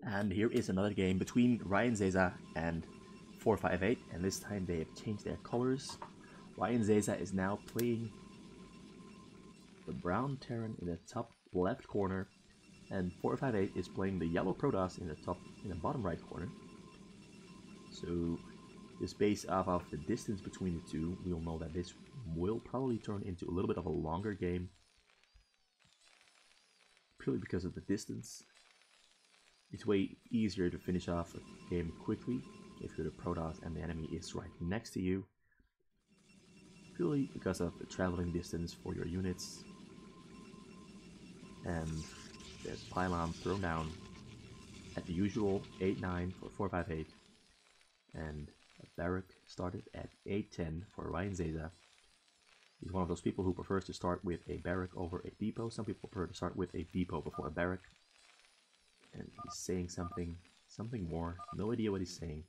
And here is another game between RionZeza and 458, and this time they have changed their colors. RionZeza is now playing the brown Terran in the top left corner, and 458 is playing the yellow protoss in the bottom right corner. So just based off of the distance between the two, we'll know that this will probably turn into a little bit of a longer game, purely because of the distance. It's way easier to finish off a game quickly if you're the protoss and the enemy is right next to you, purely because of the traveling distance for your units. And there's a pylon thrown down at the usual 8-9 for 458, and a barrack started at 8-10 for RionZeza. He's one of those people who prefers to start with a barrack over a depot. Some people prefer to start with a depot before a barrack. And he's saying something more, no idea what he's saying.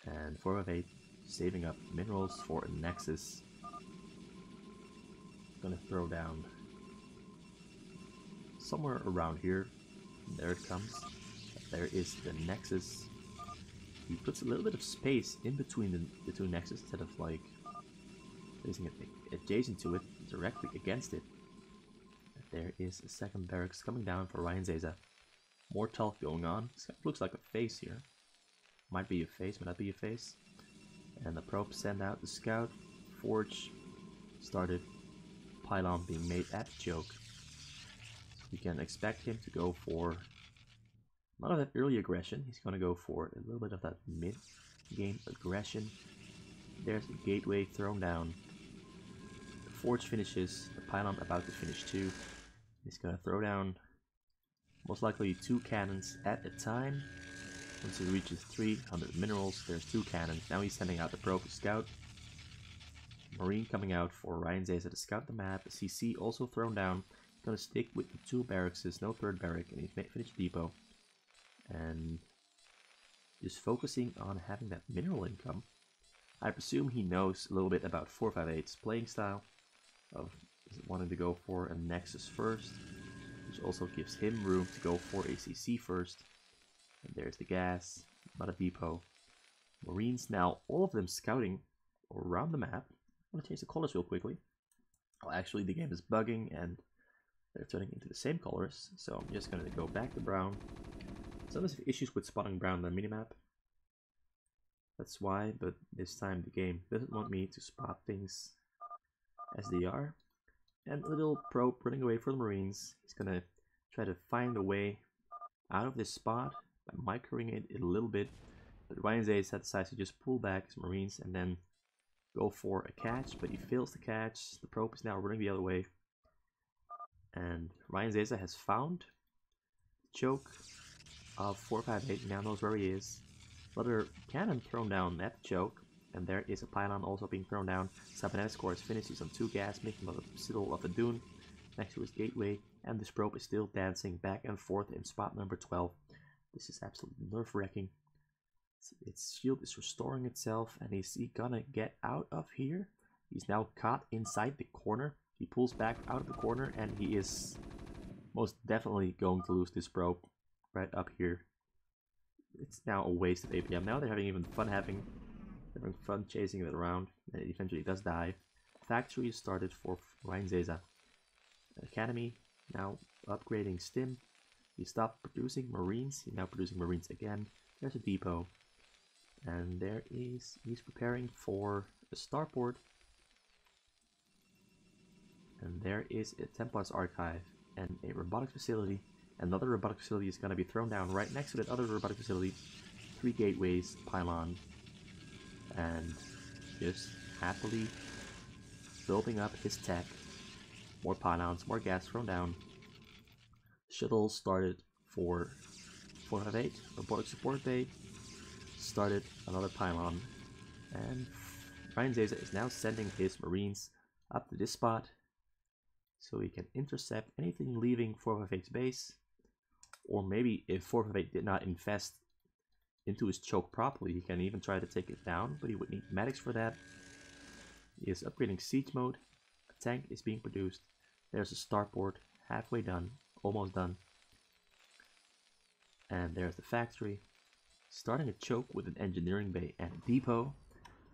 And 458 saving up minerals for a nexus. Gonna throw down somewhere around here. There it comes. There is the nexus. He puts a little bit of space in between the two nexus instead of like placing it adjacent to it, directly against it. And there is a second barracks coming down for RionZeza. More talk going on. This looks like a face here. Might be a face, might not be a face. And the probe send out the scout. Forge started. Pylon being made at the choke. So we can expect him to go for none of that early aggression. He's going to go for a little bit of that mid-game aggression. There's the gateway thrown down. The forge finishes. The pylon about to finish too. He's going to throw down most likely 2 cannons at a time. Once he reaches 300 minerals, there's 2 cannons. Now he's sending out the probe to scout. Marine coming out for RionZeza to scout the map. A CC also thrown down. He's going to stick with the 2 barracks, no third barrack, and he's finished depot. And just focusing on having that mineral income. I presume he knows a little bit about 458's playing style of wanting to go for a nexus first, which also gives him room to go for a CC first. And there's the gas, not a depot. Marines now, all of them scouting around the map. I'm going to change the colors real quickly. Oh, actually the game is bugging and they're turning into the same colors, so I'm just going to go back to brown. Sometimes have issues with spotting brown on the minimap. That's why, but this time the game doesn't want me to spot things as they are. And a little probe running away for the Marines. He's gonna try to find a way out of this spot by microing it a little bit. But RionZeza decides to just pull back his Marines and then go for a catch, but he fails the catch. The probe is now running the other way. And RionZeza has found the choke of 458, now knows where he is. Another cannon thrown down at the choke. And there is a pylon also being thrown down. Cybernetics core is finished. He's on 2 gas, making a citadel of a dune next to his gateway. And this probe is still dancing back and forth in spot number 12. This is absolutely nerve-wracking. Its shield is restoring itself. And is he gonna get out of here? He's now caught inside the corner. He pulls back out of the corner and he is most definitely going to lose this probe right up here. It's now a waste of APM. Now they're having fun chasing it around, and it eventually does die. Factory is started for RionZeza. Academy now upgrading Stim. He stopped producing Marines. He's now producing Marines again. There's a depot. And there he's preparing for a starport. And there is a Templar's archive and a robotics facility. Another robotic facility is going to be thrown down right next to that other robotic facility. 3 gateways, pylon. And just happily building up his tech. More pylons, more gas thrown down. Shuttle started for 458. Robotic support bay started another pylon. And RionZeza is now sending his Marines up to this spot so he can intercept anything leaving 458's base. Or maybe if 458 did not invest into his choke properly, he can even try to take it down, but he would need medics for that. He is upgrading siege mode. A tank is being produced. There's a starport, halfway done, almost done. And there's the factory. Starting a choke with an engineering bay and a depot.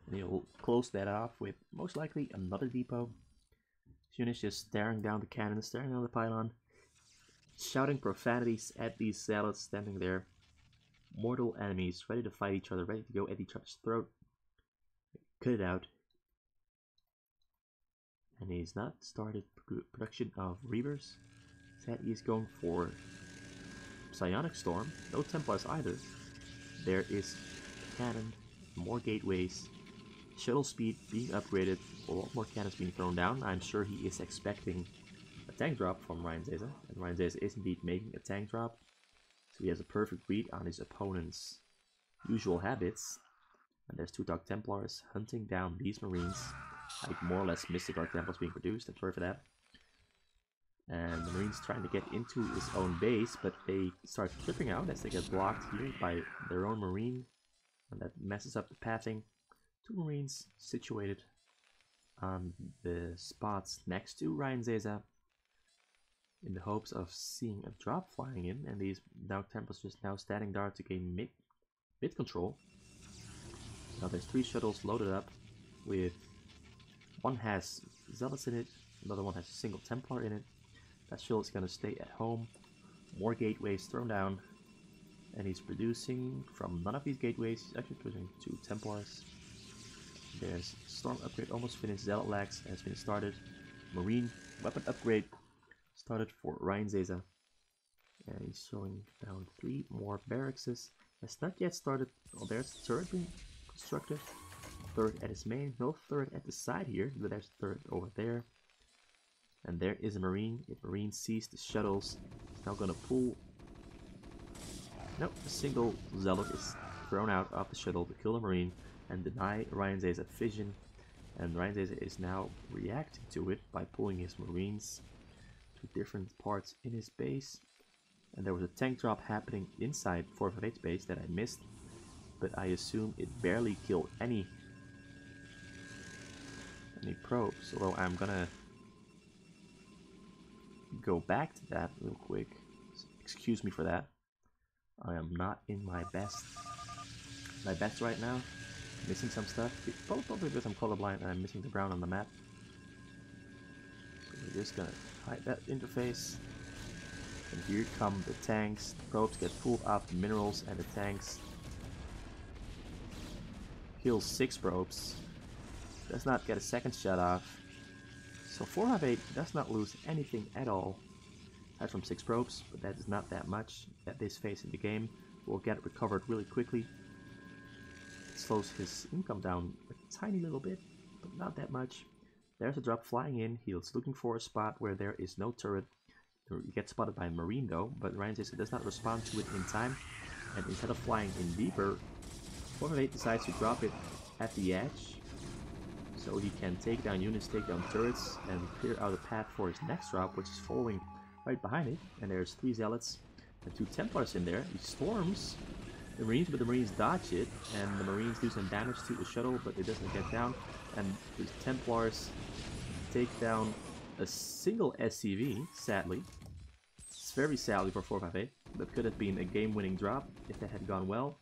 And he'll close that off with most likely another depot. Units just staring down the cannon, staring down the pylon, shouting profanities at these zealots standing there. Mortal enemies, ready to fight each other, ready to go at each other's throat. Cut it out. And he's not started production of Reavers. Instead, he's going for Psionic Storm. No Templars either. There is cannon, more gateways, shuttle speed being upgraded, a lot more cannons being thrown down. I'm sure he is expecting a tank drop from RionZeza, and RionZeza is indeed making a tank drop. So he has a perfect read on his opponent's usual habits. And there's 2 Dark Templars hunting down these Marines. Like more or less Mystic Dark Templars being produced, I'm sorry for that. And the Marines trying to get into his own base, but they start tripping out as they get blocked here by their own Marine. And that messes up the pathing. 2 Marines situated on the spots next to RionZeza in the hopes of seeing a drop flying in, and these Dark Templars just now standing there to gain mid control. Now there's 3 shuttles loaded up with one has Zealots in it, another one has a single Templar in it. That shuttle is going to stay at home. More gateways thrown down, and he's producing from none of these gateways. He's actually producing 2 Templars. There's Storm upgrade almost finished. Zealot lags has been started. Marine weapon upgrade started for RionZeza. And he's showing down 3 more barracks. Has not yet started. Oh, there's a turret being constructed. Third at his main. No third at the side here, but there's a third over there. And there is a Marine. If Marine sees the shuttles, he's now gonna pull. Nope, a single Zealot is thrown out of the shuttle to kill the Marine and deny RionZeza vision. And RionZeza is now reacting to it by pulling his Marines to different parts in his base. And there was a tank drop happening inside 458's base that I missed, but I assume it barely killed any probes, although I'm gonna go back to that real quick. Excuse me for that. I am not in my best right now. Missing some stuff, probably because I'm colorblind and I'm missing the brown on the map. So we're just gonna hide that interface. And here come the tanks. The probes get pulled off the minerals, and the tanks kill 6 probes. Does not get a second shot off. So 458 does not lose anything at all. That's from 6 probes, but that is not that much at this phase in the game. We'll get it recovered really quickly. It slows his income down a tiny little bit, but not that much. There's a drop flying in. He's looking for a spot where there is no turret. He gets spotted by a Marine though, but RionZeza does not respond to it in time. And instead of flying in deeper, 458 decides to drop it at the edge, so he can take down units, take down turrets, and clear out a path for his next drop, which is following right behind it. And there's 3 Zealots and 2 Templars in there. He storms the Marines, but the Marines dodge it, and the Marines do some damage to the shuttle, but it doesn't get down. And the Templars take down a single SCV, sadly. It's very sadly for 458. That could have been a game-winning drop if that had gone well.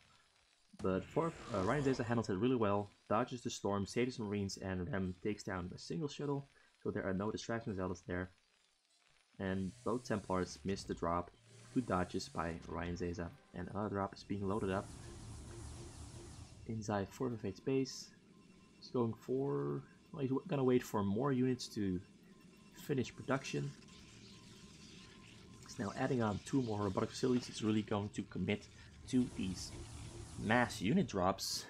But RionZeza handles it really well, dodges the storm, saves the Marines, and then takes down a single shuttle, so there are no distraction Zealots there. And both Templars miss the drop. 2 dodges by RionZeza, and another drop is being loaded up inside 458's base. He's going for... well, he's gonna wait for more units to finish production. He's now adding on 2 more robotic facilities. He's really going to commit to these mass unit drops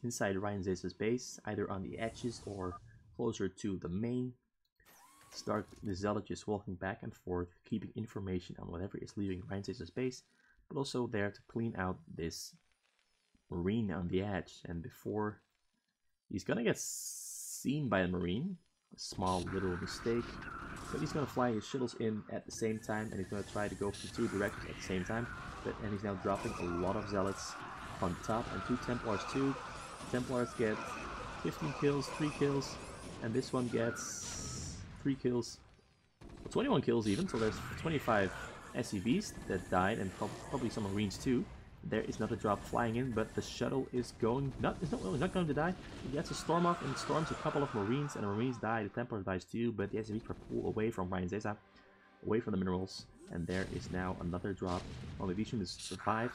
inside RionZeza's base, either on the edges or closer to the main. Start the Zealot just walking back and forth, keeping information on whatever is leaving RionZeza's base, but also there to clean out this Marine on the edge. And before he's gonna get seen by a Marine, a small little mistake, but he's gonna fly his shuttles in at the same time, and he's gonna try to go from 2 directions at the same time. And he's now dropping a lot of Zealots on top, and 2 Templars too. Templars get 15 kills, 3 kills, and this one gets 3 kills, well, 21 kills even, so there's 25 SCVs that died, and probably some Marines too. There is another drop flying in, but the shuttle is going not going to die. It gets a storm off and storms a couple of Marines, and the Marines die. The Templar dies too, but the SCVs were pulled away from RionZeza, away from the minerals, and there is now another drop. Only these units survived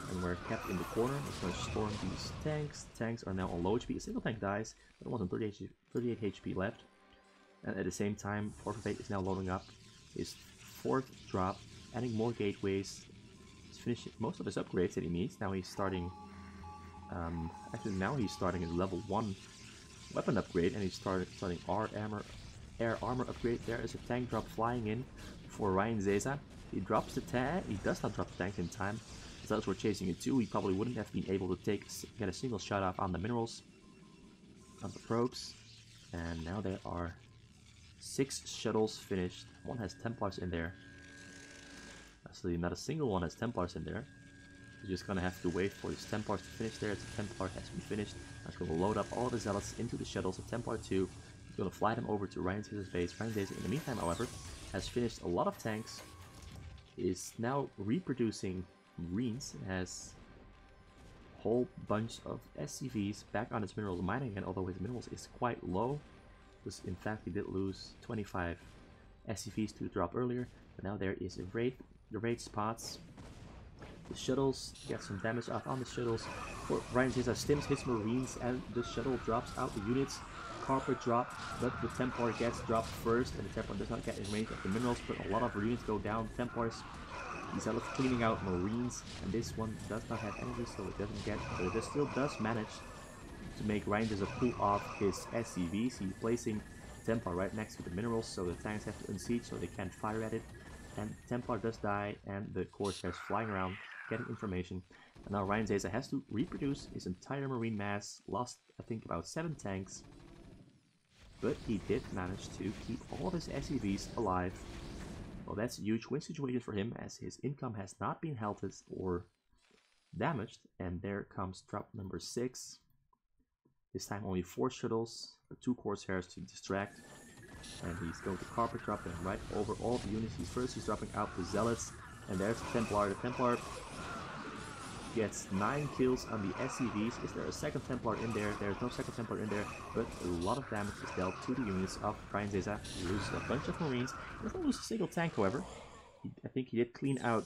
and were kept in the corner. It's going to storm these tanks. Tanks are now on low HP. A single tank dies, but it wasn't 38 HP left. And at the same time, 458 is now loading up his fourth drop, adding more gateways. He's finished most of his upgrades that he needs. Now he's starting, now he's starting his level 1 weapon upgrade, and he's starting air armor upgrade. There is a tank drop flying in for RionZeza. He drops the tank. He does not drop the tank in time. If those were chasing it too, he probably wouldn't have been able to get a single shot off on the minerals, on the probes. And now there are 6 shuttles finished. One has Templars in there. Actually, not a single one has Templars in there. You're just gonna have to wait for his Templars to finish there. The Templar has been finished. That's gonna load up all the Zealots into the shuttles of Templar 2. He's gonna fly them over to RionZeza's base. RionZeza, in the meantime, however, has finished a lot of tanks. Is now reproducing Marines. Has a whole bunch of SCVs back on his minerals mining again, although his minerals is quite low. Because in fact he did lose 25 SCVs to the drop earlier. But now there is a raid. The raid spots the shuttles, get some damage off on the shuttles. RionZeza stims his Marines and the shuttle drops out the units. Carpet drop, but the Templar gets dropped first, and the Templar does not get in range of the minerals, but a lot of units go down. Templars, he's cleaning out Marines, and this one does not have energy, so it doesn't get, but it still does manage to make RionZeza pull off his SCVs. He's placing Templar right next to the minerals, so the tanks have to unseat so they can't fire at it. And Templar does die, and the Corsairs flying around, getting information. And now RionZeza has to reproduce his entire Marine mass, lost I think about 7 tanks. But he did manage to keep all of his SCVs alive. Well, that's a huge win situation for him, as his income has not been halted or damaged. And there comes drop number 6. This time only 4 shuttles, but 2 Corsairs to distract. And he's going to carpet drop them right over all the units. He's dropping out the Zealots, and there's the Templar. The Templar gets 9 kills on the SCVs. Is there a second Templar in there? There's no second Templar in there, but a lot of damage is dealt to the units of RionZeza. He loses a bunch of Marines. He doesn't lose a single tank, however. I think he did clean out.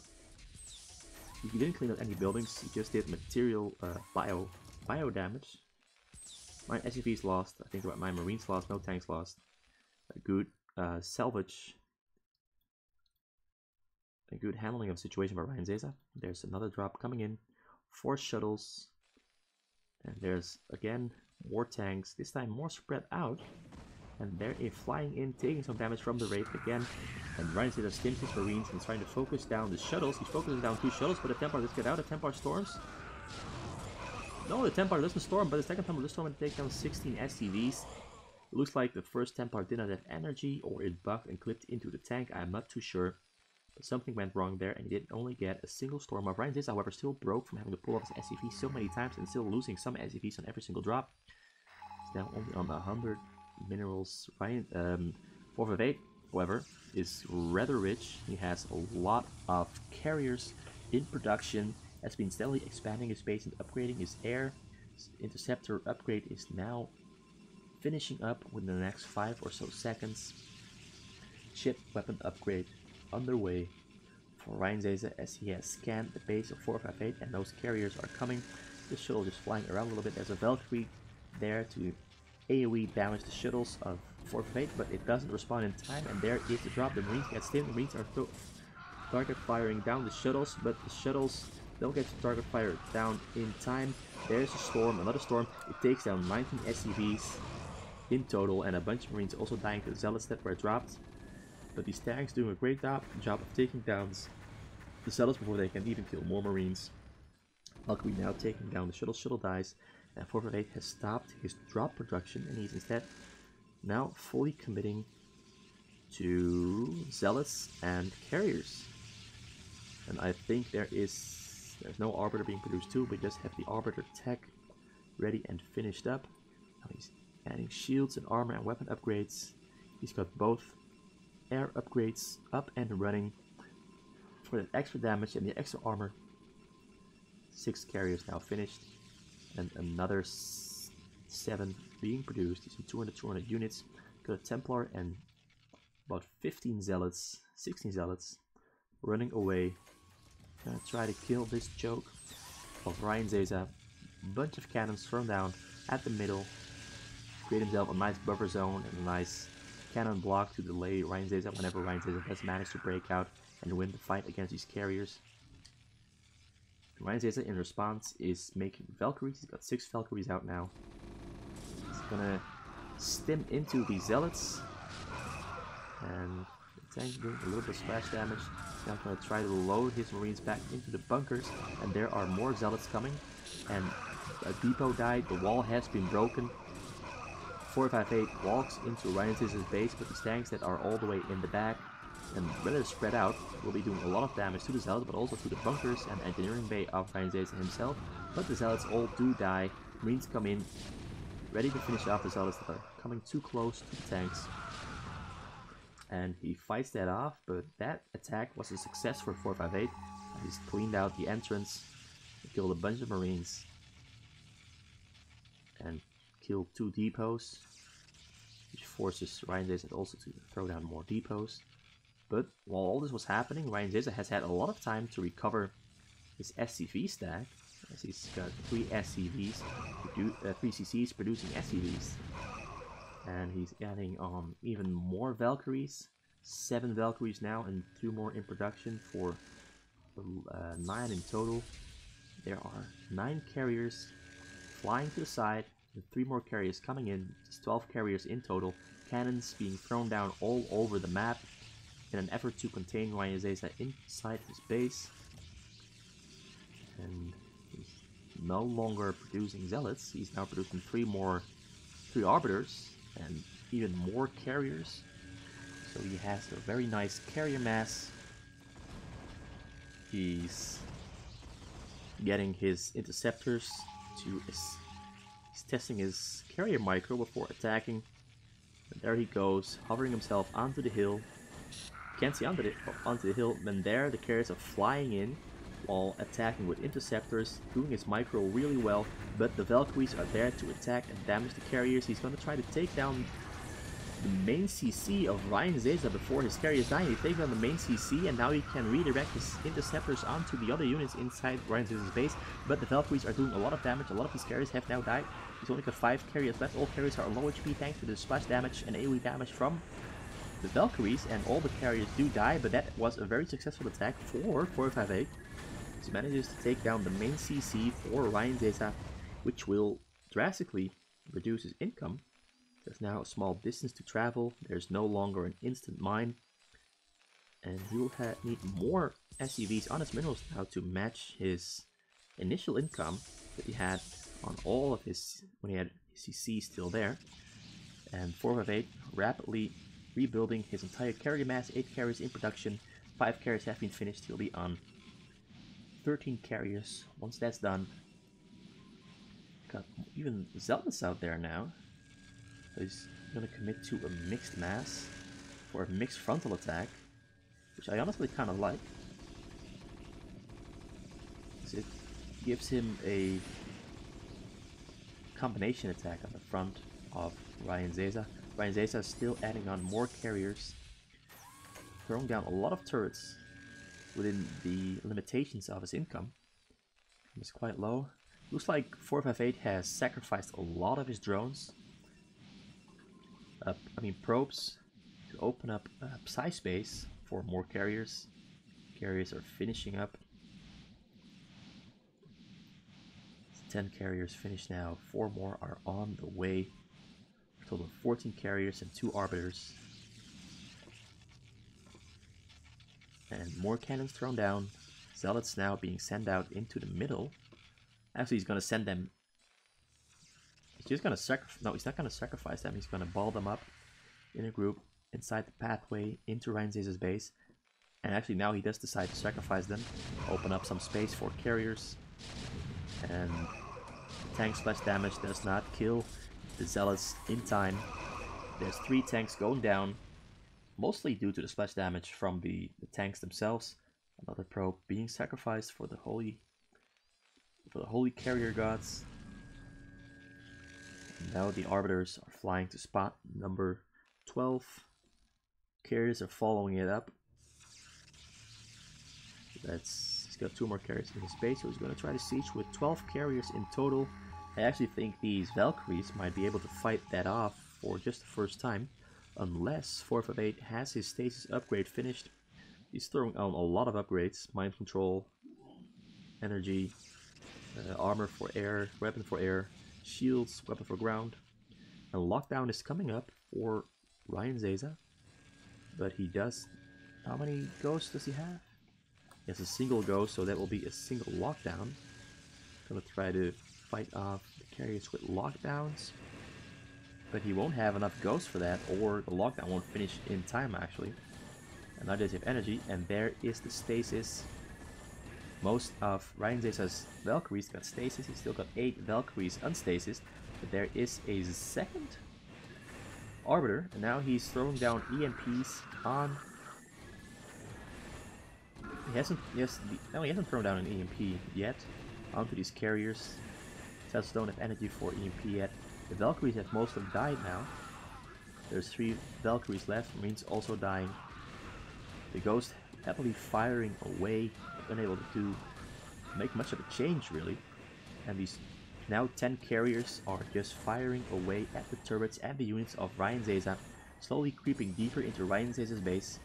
He didn't clean out any buildings. He just did material bio damage. My SCVs lost. I think about my Marines lost. No tanks lost. A good salvage. A good handling of the situation by RionZeza. There's another drop coming in. 4 shuttles. And there's again more tanks. This time more spread out. And they're flying in, taking some damage from the raid again. And RionZeza stims his Marines and is trying to focus down the shuttles. He's focusing down 2 shuttles, but the Templar does get out. The Templar storms. No, the Templar doesn't storm, but the second Templar does storm and take down 16 SCVs. It looks like the first Templar did not have energy, or it bugged and clipped into the tank. I'm not too sure. But something went wrong there, and he did only get a single storm off. RionZeza, however, still broke from having to pull off his SCV so many times and still losing some SCVs on every single drop. He's now only on 100 minerals. 458, however, is rather rich. He has a lot of carriers in production. Has been steadily expanding his base and upgrading his air. His interceptor upgrade is now finishing up within the next 5 or so seconds. Ship weapon upgrade underway for RionZeza, as he has scanned the base of 458 and those carriers are coming. The shuttle just flying around a little bit. There's a Valkyrie there to AoE damage the shuttles of 458, but it doesn't respond in time, and there is the drop. The Marines get stimmed. The Marines are target firing down the shuttles, but the shuttles don't get to target fire down in time. There's a storm, another storm. It takes down 19 SCVs in total, and a bunch of Marines also dying to the Zealots that were dropped. But these tanks doing a great job of taking down the Zealots before they can even kill more Marines. Valkyrie now taking down the shuttle. Shuttle dies, and 458 has stopped his drop production, and he's instead now fully committing to Zealots and carriers. And I think there's no Arbiter being produced too, but just have the Arbiter tech ready and finished up. Now he's adding shields and armor and weapon upgrades. He's got both air upgrades up and running. for the extra damage and the extra armor. 6 carriers now finished, and another 7 being produced. You see 200 units. Got a Templar and about 15 zealots, 16 zealots running away. Gonna try to kill this choke of RionZeza. Bunch of cannons thrown down at the middle. Create himself a nice buffer zone and a nice cannon block to delay RionZeza whenever RionZeza does manage to break out and win the fight against these carriers. RionZeza in response is making Valkyries. He's got 6 Valkyries out now. He's gonna stim into the zealots, and the tank's doing a little bit of splash damage. He's now gonna try to load his marines back into the bunkers, and there are more zealots coming. And a depot died. The wall has been broken. 458 walks into RionZeza's base, but these tanks that are all the way in the back and rather spread out will be doing a lot of damage to the zealots, but also to the bunkers and engineering bay of RionZeza himself. But the zealots all do die. Marines come in, ready to finish off the zealots that are coming too close to the tanks. And he fights that off, but that attack was a success for 458. He's cleaned out the entrance, killed a bunch of marines, and killed 2 depots, which forces RionZeza also to throw down more depots. But while all this was happening, RionZeza has had a lot of time to recover his SCV stack, as he's got 3 SCVs, 3 CCs producing SCVs. And he's adding even more Valkyries, 7 Valkyries now and 2 more in production for 9 in total. There are 9 carriers flying to the side, with 3 more carriers coming in. Just 12 carriers in total. Cannons being thrown down all over the map in an effort to contain RionZeza inside his base. And he's no longer producing zealots. He's now producing 3 arbiters and even more carriers. So he has a very nice carrier mass. He's getting his interceptors to he's testing his carrier micro before attacking. And there he goes, hovering himself onto the hill. Can't see onto the hill, then there the carriers are flying in while attacking with interceptors, doing his micro really well, but the Valkyries are there to attack and damage the carriers. He's going to try to take down the main CC of RionZeza before his carriers die. He takes down the main CC, and now he can redirect his interceptors onto the other units inside RionZeza's base, but the Valkyries are doing a lot of damage. A lot of his carriers have now died. He's only got 5 carriers left. All carriers are low HP tanks with the splash damage and AoE damage from the Valkyries, and all the carriers do die, but that was a very successful attack for 458. He manages to take down the main CC for RionZeza, which will drastically reduce his income. There's now a small distance to travel, there's no longer an instant mine, and he will need more SCVs on his minerals now to match his initial income that he had on all of his, when he had his CC still there. And 458 rapidly rebuilding his entire carrier mass, 8 carriers in production, 5 carriers have been finished. He'll be on 13 carriers once that's done. Got even zealots out there now. He's going to commit to a mixed mass or a mixed frontal attack, which I honestly kind of like. It gives him a combination attack on the front of RionZeza. RionZeza is still adding on more carriers, throwing down a lot of turrets within the limitations of his income. It's quite low. Looks like 458 has sacrificed a lot of his drones. Probes to open up Psy space for more carriers. Carriers are finishing up. 10 carriers finished now. 4 more are on the way. A total of 14 carriers and 2 arbiters. And more cannons thrown down. Zealots now being sent out into the middle. Actually, he's going to send them. He's just going to sacrifice. No, he's not going to sacrifice them. He's going to ball them up in a group inside the pathway into RionZeza's base. And actually, now he does decide to sacrifice them. Open up some space for carriers. And tank splash damage does not kill the zealots in time. There's 3 tanks going down, mostly due to the splash damage from the tanks themselves. Another probe being sacrificed for the holy carrier gods. And now the arbiters are flying to spot number 12. Carriers are following it up. He's got 2 more carriers in his base, so he's going to try to siege with 12 carriers in total. I actually think these Valkyries might be able to fight that off for just the first time, unless 458 has his stasis upgrade finished. He's throwing on a lot of upgrades: mind control, energy, armor for air, weapon for air, shields, weapon for ground. And lockdown is coming up for RionZeza, but he does... How many ghosts does he have? He has a single ghost, so that will be a single lockdown. Gonna try to fight off the carriers with lockdowns, but he won't have enough ghosts for that, or the lockdown won't finish in time actually. And now does he have energy, and there is the stasis. Most of RionZeza's Valkyries got stasis. He's still got 8 Valkyries unstasis, but there is a second Arbiter, and now he's throwing down EMPs on... He hasn't thrown down an EMP yet onto these carriers. Teslas don't have energy for EMP yet. The Valkyries have most of them died now. There's 3 Valkyries left, Marines also dying. The Ghost happily firing away, unable to make much of a change really. And these now 10 carriers are just firing away at the turrets and the units of RionZeza, slowly creeping deeper into RionZeza's base.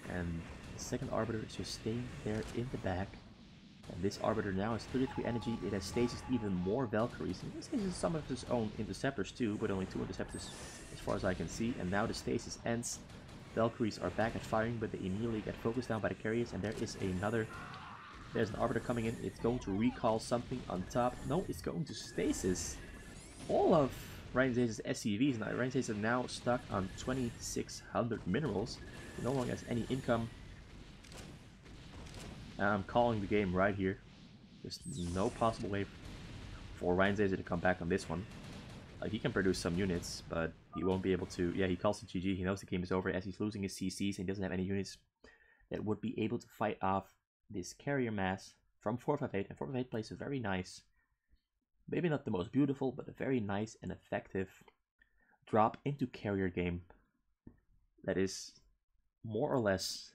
And the second Arbiter is just staying there in the back. And this Arbiter now has 33 energy. It has stasis even more Valkyries. And this is some of his own interceptors too, but only 2 interceptors as far as I can see. And now the stasis ends. Valkyries are back at firing, but they immediately get focused down by the carriers. And there is another... There's an Arbiter coming in. It's going to recall something on top. No, it's going to stasis all of RionZeza's SCVs. Now RionZeza now stuck on 2,600 minerals. He no longer has any income. I'm calling the game right here. There's no possible way for RionZeza to come back on this one. He can produce some units, but he won't be able to... Yeah, he calls it GG. He knows the game is over as he's losing his CCs and he doesn't have any units that would be able to fight off this carrier mass from 458. And 458 plays a very nice, maybe not the most beautiful, but a very nice and effective drop into carrier game that is more or less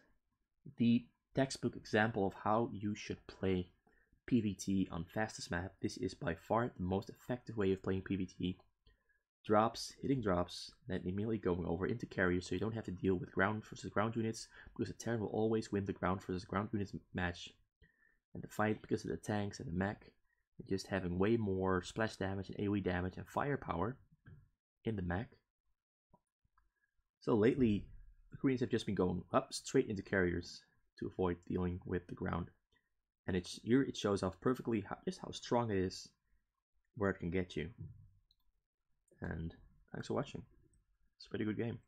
the textbook example of how you should play PvT on fastest map. This is by far the most effective way of playing PvT. Drops, hitting drops, then immediately going over into carriers, so you don't have to deal with ground versus ground units, because the Terran will always win the ground versus ground units match. And the fight, because of the tanks and the mech, and just having way more splash damage and AoE damage and firepower in the mech. So lately, the Koreans have just been going up straight into carriers to avoid dealing with the ground. And here it shows off perfectly just how strong it is, where it can get you. And thanks for watching. It's a pretty good game.